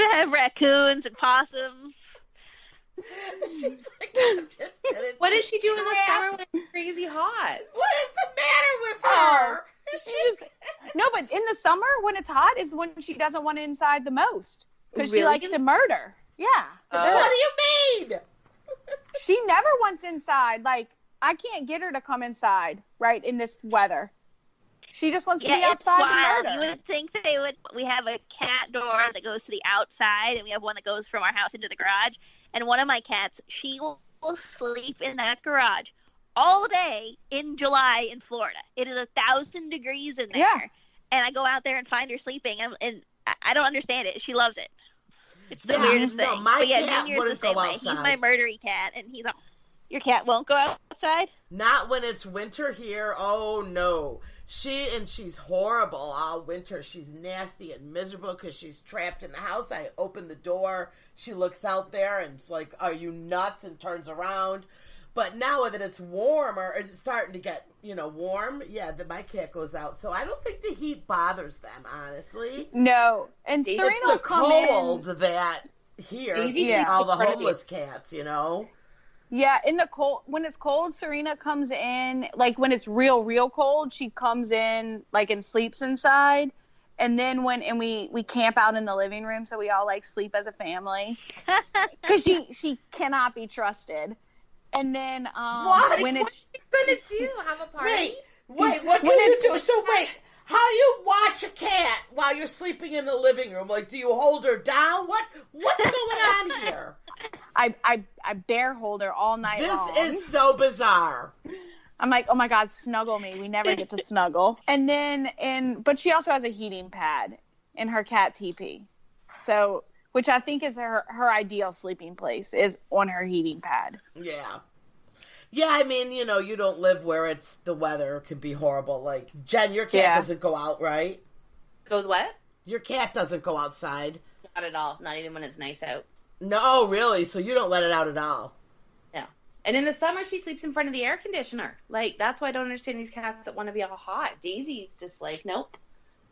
gonna have raccoons and possums. She's like, I'm just gonna What does she do in the summer when it's crazy hot? What is the matter with her? She just no, but in the summer when it's hot is when she doesn't want it inside the most because she likes to murder. Yeah. What do you mean? She never wants inside. Like I can't get her to come inside right in this weather. She just wants to be outside and murder. You would think that they would. We have a cat door that goes to the outside, and we have one that goes from our house into the garage. And one of my cats, she will sleep in that garage all day in July in Florida. It is 1,000 degrees in there, and I go out there and find her sleeping, and I don't understand it. She loves it. It's the weirdest thing. No, my cat Junior's wouldn't the same go way. outside. He's my murdery cat, and he's your cat won't go outside? Not when it's winter here. Oh no. She's horrible all winter. She's nasty and miserable because she's trapped in the house. I open the door. She looks out there and it's like, are you nuts? And turns around. But now that it's warmer and it's starting to get, warm, my cat goes out. So I don't think the heat bothers them, honestly. No. And Serena it's the cold that here, all the homeless cats, Yeah, in the cold, when it's cold, Serena comes in, like when it's real cold, she comes in like and sleeps inside. And then we camp out in the living room, so we all like sleep as a family. Because she cannot be trusted. And then when it's... What are you going to do? Have a party? Wait, what can you do? So wait, how do you watch a cat while you're sleeping in the living room? Like, do you hold her down? What's going on here? I bear hold her all night long. This is so bizarre. I'm like, oh my God, snuggle me. We never get to snuggle. And then, but she also has a heating pad in her cat teepee. So, which I think is her ideal sleeping place is on her heating pad. Yeah. Yeah, I mean, you don't live where the weather can be horrible. Like, Jen, your cat doesn't go out, right? Goes what? Your cat doesn't go outside. Not at all. Not even when it's nice out. No, really? So you don't let it out at all? No. And in the summer, she sleeps in front of the air conditioner. Like, that's why I don't understand these cats that want to be all hot. Daisy's just like, nope.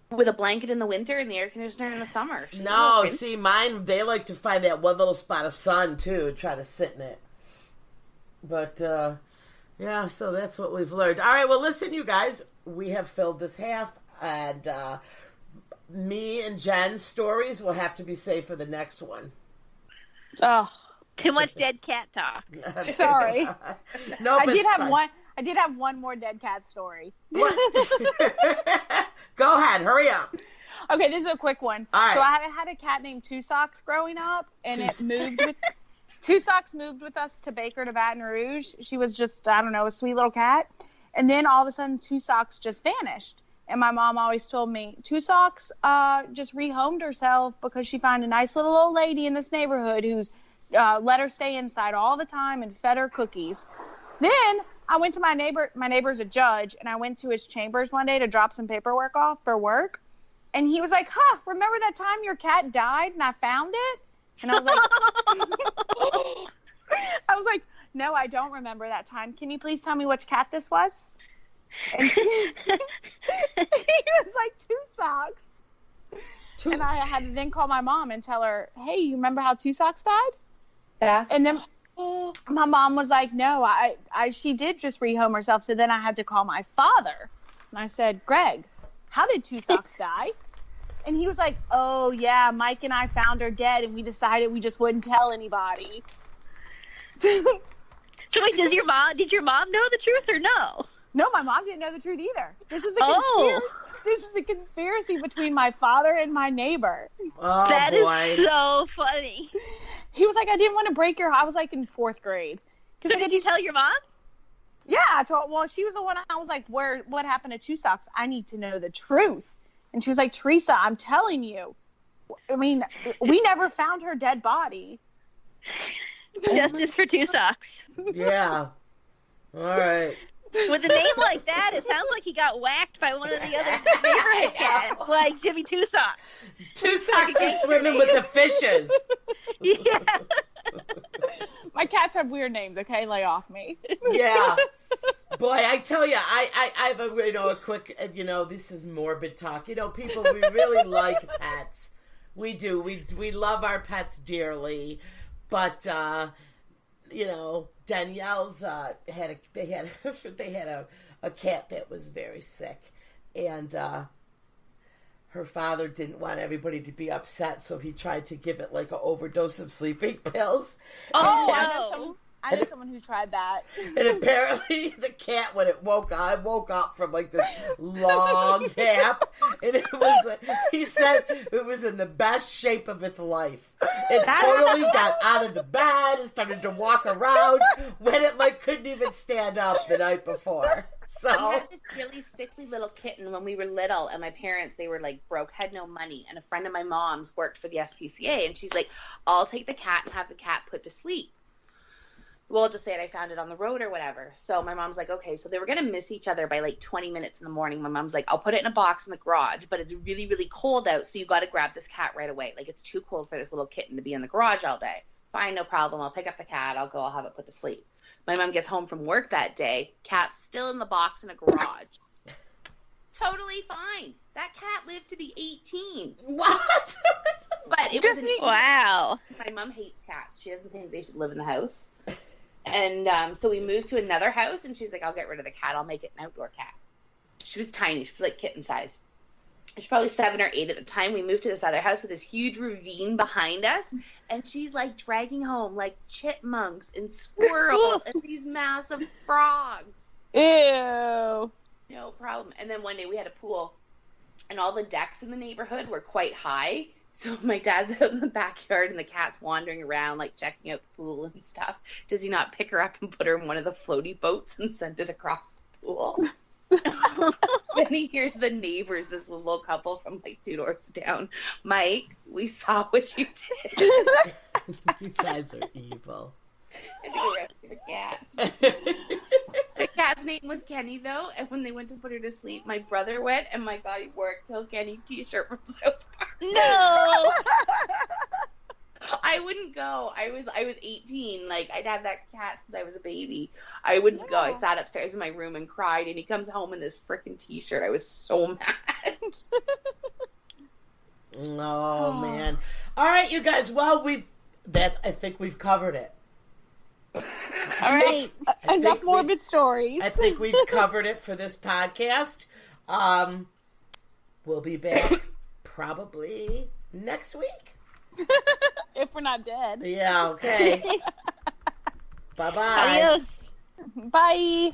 With a blanket in the winter and the air conditioner in the summer. No, see, mine, they like to find that one little spot of sun, too, and try to sit in it. But, yeah, so that's what we've learned. All right, well, listen, you guys, we have filled this half, and me and Jen's stories will have to be saved for the next one. Oh, too much dead cat talk. Sorry. No, I did have one more dead cat story. Go ahead, hurry up. Okay, this is a quick one. All right. So I had a cat named Two Socks growing up, and Two Socks moved with us to Baker to Baton Rouge. She was just, I don't know, a sweet little cat. And then all of a sudden, Two Socks just vanished. And my mom always told me, Two Socks just rehomed herself because she found a nice little old lady in this neighborhood who's let her stay inside all the time and fed her cookies. Then I went to my neighbor's a judge, and I went to his chambers one day to drop some paperwork off for work. And he was like, remember that time your cat died and I found it? And I was like, no, I don't remember that time. Can you please tell me which cat this was? And he was like, Two Socks. And I had to then call my mom and tell her, hey, you remember how Two Socks died? And then my mom was like, no, she did just rehome herself. So then I had to call my father. And I said, Greg, how did Two Socks die? And he was like, oh, yeah, Mike and I found her dead, and we decided we just wouldn't tell anybody. So wait, did your mom know the truth or no? No, my mom didn't know the truth either. This is a conspiracy between my father and my neighbor. Oh, that is so funny. He was like, I didn't want to break your heart. I was like in 4th grade. So did you tell your mom? Yeah, she was the one. I was like, what happened to Two Socks? I need to know the truth. And she was like, Teresa, I'm telling you. I mean, we never found her dead body. Justice for Two Socks. Yeah. All right. With a name like that, it sounds like he got whacked by one of the other neighborhood cats, like Jimmy Two Socks. Two Socks is swimming with the fishes. Yeah. My cats have weird names, okay? Lay off me. Yeah. Boy, I tell you, I have a quick, this is morbid talk. People, we really like pets. We do. We love our pets dearly, but Danielle's had a cat that was very sick, and her father didn't want everybody to be upset, so he tried to give it like an overdose of sleeping pills. Oh, I know someone who tried that. And apparently the cat, when it woke up from like this long nap, and he said it was in the best shape of its life. It totally got out of the bed and started to walk around when it like couldn't even stand up the night before. So we had this really sickly little kitten when we were little, and my parents, they were like broke, had no money, and a friend of my mom's worked for the SPCA, and she's like, I'll take the cat and have the cat put to sleep. We'll just say I found it on the road or whatever. So my mom's like, okay. So they were going to miss each other by like 20 minutes in the morning. My mom's like, I'll put it in a box in the garage, but it's really, really cold out, so you got to grab this cat right away. Like, it's too cold for this little kitten to be in the garage all day. Fine, no problem. I'll pick up the cat. I'll have it put to sleep. My mom gets home from work that day. Cat's still in the box in a garage. Totally fine. That cat lived to be 18. what? But it was wow. My mom hates cats. She doesn't think they should live in the house. And so we moved to another house, and she's like, I'll get rid of the cat. I'll make it an outdoor cat. She was tiny. She was like kitten size. She was probably 7 or 8 at the time. We moved to this other house with this huge ravine behind us, and she's like dragging home like chipmunks and squirrels and these massive frogs. Ew. No problem. And then one day we had a pool, and all the decks in the neighborhood were quite high. So my dad's out in the backyard, and the cat's wandering around, like checking out the pool and stuff. Does he not pick her up and put her in one of the floaty boats and send it across the pool? Then he hears the neighbors, this little couple from like 2 doors down. Mike, we saw what you did. You guys are evil. And to go rescue the cat. The cat's name was Kenny, though, and when they went to put her to sleep, my brother went, and my God, he wore a Kill Kenny t-shirt from South Park. No. I wouldn't go. I was 18. Like, I'd had that cat since I was a baby. I wouldn't go. I sat upstairs in my room and cried, and he comes home in this freaking t-shirt. I was so mad. Oh, man. All right, you guys. Well, I think we've covered it. All right. Enough morbid stories. I think we've covered it for this podcast. We'll be back probably next week. If we're not dead. Yeah, okay. Bye-bye. Adios. Bye.